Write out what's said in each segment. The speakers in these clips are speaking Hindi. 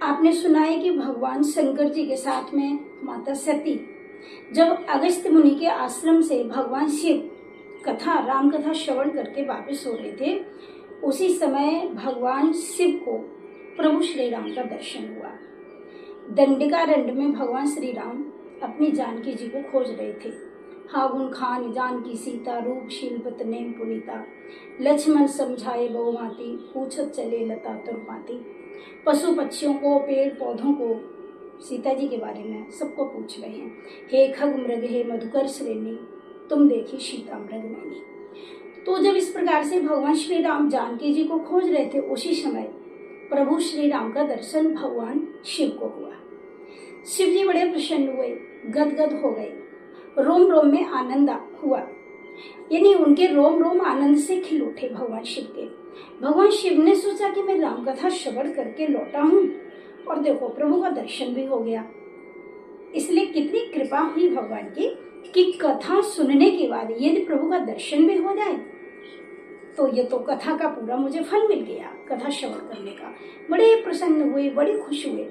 आपने सुना है कि भगवान शंकर जी के साथ में माता सती जब अगस्त्य मुनि के आश्रम से भगवान शिव राम कथा श्रवण करके वापस हो रहे थे, उसी समय भगवान शिव को प्रभु श्री राम का दर्शन हुआ। दंडिकारण्य में भगवान श्री राम अपनी जानकी जी को खोज रहे थे। हागुन खान जानकी सीता, रूप शीलवत नेम पुनीता, लक्ष्मण समझाए बहुमाती, पूछत चले लता तुरमाती। पशु पक्षियों को, पेड़ पौधों को, सीता जी के बारे में सबको पूछ रहे हैं। हे खग मृग हे मधुकर श्रेणी, तुम देखी सीता मृग नैनी। तो जब इस प्रकार से भगवान श्री राम जानकी जी को खोज रहे थे, उसी समय प्रभु श्री राम का दर्शन भगवान शिव को हुआ। शिव जी बड़े प्रसन्न हुए, गदगद हो गए, रोम रोम में आनंद हुआ, यानी उनके रोम रोम आनंद से खिल उठे भगवान शिव के। भगवान शिव ने सोचा कि मैं राम कथा श्रवण करके लौटा हूँ और देखो प्रभु का दर्शन भी हो गया। इसलिए कितनी कृपा हुई भगवान की कि कथा सुनने के बाद यदि प्रभु का दर्शन भी हो जाए तो ये तो कथा का पूरा मुझे फल मिल गया, कथा श्रवण करने का। बड़े प्रसन्न हुए, बड़े खुश हुए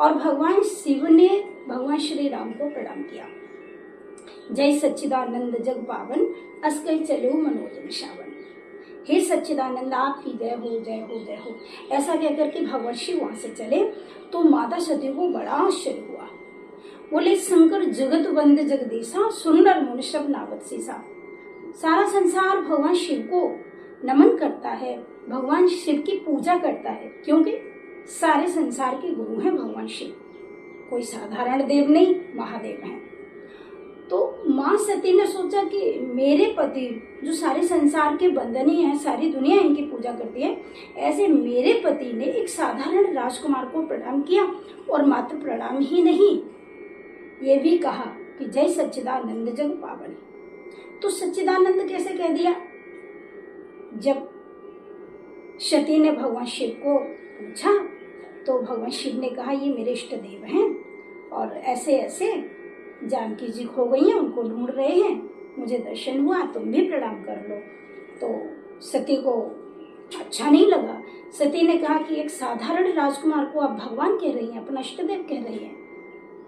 और भगवान शिव ने भगवान श्री राम को प्रणाम किया। जय सच्चिदानंद जग पावन, अस्कै चलो मनोजन श्रावण। हे सच्चिदानंद आपकी जय हो, जय हो, जय हो। ऐसा कहकर के भगवान शिव वहां से चले तो माता सती को बड़ा आश्चर्य हुआ। बोले शंकर जगत वंद जगदीशा, सुंदर मुनि सब नावत सीसा। सारा संसार भगवान शिव को नमन करता है, भगवान शिव की पूजा करता है, क्योंकि सारे संसार के गुरु हैं भगवान शिव। कोई साधारण देव नहीं, महादेव हैं। तो माँ सती ने सोचा कि मेरे पति जो सारे संसार के वंदनीय हैं, सारी दुनिया इनकी पूजा करती है, ऐसे मेरे पति ने एक साधारण राजकुमार को प्रणाम किया और मात्र प्रणाम ही नहीं, ये भी कहा कि जय सच्चिदानंद जग पावन। तो सच्चिदानंद कैसे कह दिया? जब सती ने भगवान शिव को पूछा तो भगवान शिव ने कहा ये मेरे इष्ट देव हैं और ऐसे ऐसे जानकी जी खो गई हैं, उनको ढूंढ रहे हैं, मुझे दर्शन हुआ, तुम भी प्रणाम कर लो। तो सती को अच्छा नहीं लगा। सती ने कहा कि एक साधारण राजकुमार को आप भगवान कह रही हैं, अपना इष्ट देव कह रही हैं।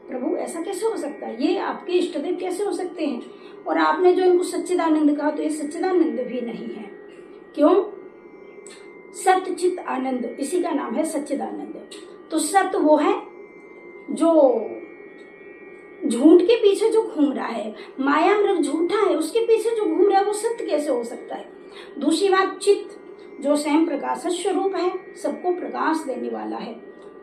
प्रभु ऐसा कैसे हो सकता है? ये आपके इष्ट देव कैसे हो सकते हैं? और आपने जो इनको सच्चिदानंद कहा तो ये सच्चिदानंद भी नहीं है। क्यों? सत्य चित आनंद, इसी का नाम है सच्चिदानंद। तो सत्य वो है जो झूठ के पीछे जो घूम रहा है, माया मृग झूठा है, उसके पीछे जो घूम रहा है वो सत्य कैसे हो सकता है? दूसरी बात, चित्त जो स्वयं प्रकाश स्वरूप है, सबको प्रकाश देने वाला है,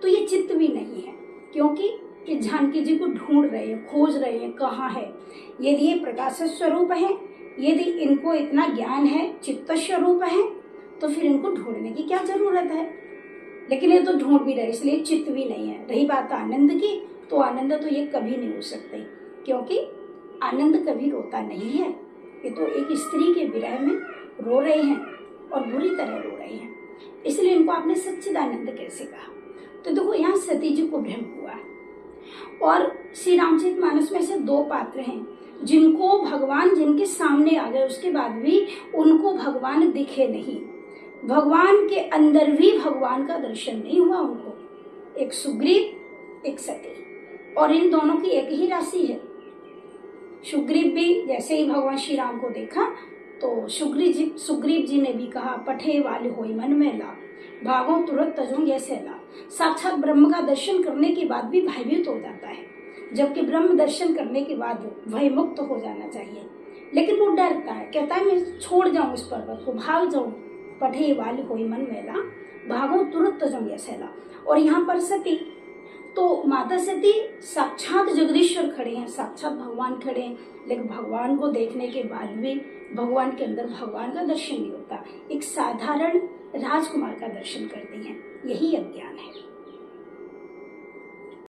तो ये चित्त भी नहीं है, क्योंकि ये जानकी जी को ढूंढ रहे हैं, खोज रहे हैं कहाँ है। यदि ये प्रकाश स्वरूप है, यदि इनको इतना ज्ञान है, चित्त स्वरूप है, तो फिर इनको ढूंढने की क्या जरूरत है? लेकिन ये तो ढूंढ भी रहे, इसलिए चित्त भी नहीं है। रही बात आनंद की, तो आनंद तो ये कभी नहीं हो सकते, क्योंकि आनंद कभी रोता नहीं है। ये तो एक स्त्री के विरह में रो रहे हैं और बुरी तरह रो रहे हैं, इसलिए इनको आपने सच्चिदानंद कैसे कहा? तो देखो यहाँ सती जी को भ्रम हुआ। और श्री रामचरितमानस में से दो पात्र हैं जिनको भगवान जिनके सामने आ गए, उसके बाद भी उनको भगवान दिखे नहीं, भगवान के अंदर भी भगवान का दर्शन नहीं हुआ उनको। एक सुग्रीव, एक सती, और इन दोनों की एक ही राशि है। सुग्रीव भी जैसे ही भगवान श्री राम को देखा तो सुग्रीव जी ने भी कहा, पठे वाले होई मन में ला, भागो तुरंत तजो ये सैला। साक्षात ब्रह्म का दर्शन करने के बाद भी भयभीत हो जाता है, जबकि ब्रह्म दर्शन करने के बाद भय मुक्त हो जाना चाहिए, लेकिन वो डरता है, कहता है मैं छोड़ जाऊं इस पर्वत को, भाग जाऊं। पठे वाली होई मन मेला, भागो तुरंत तजो ये सैला। और यहाँ पर सती, तो माता सती साक्षात जगदीश्वर खड़े हैं, साक्षात भगवान खड़े हैं, लेकिन भगवान को देखने के बाद भी भगवान के अंदर भगवान का दर्शन नहीं होता, एक साधारण राजकुमार का दर्शन करती हैं। यही अज्ञान है।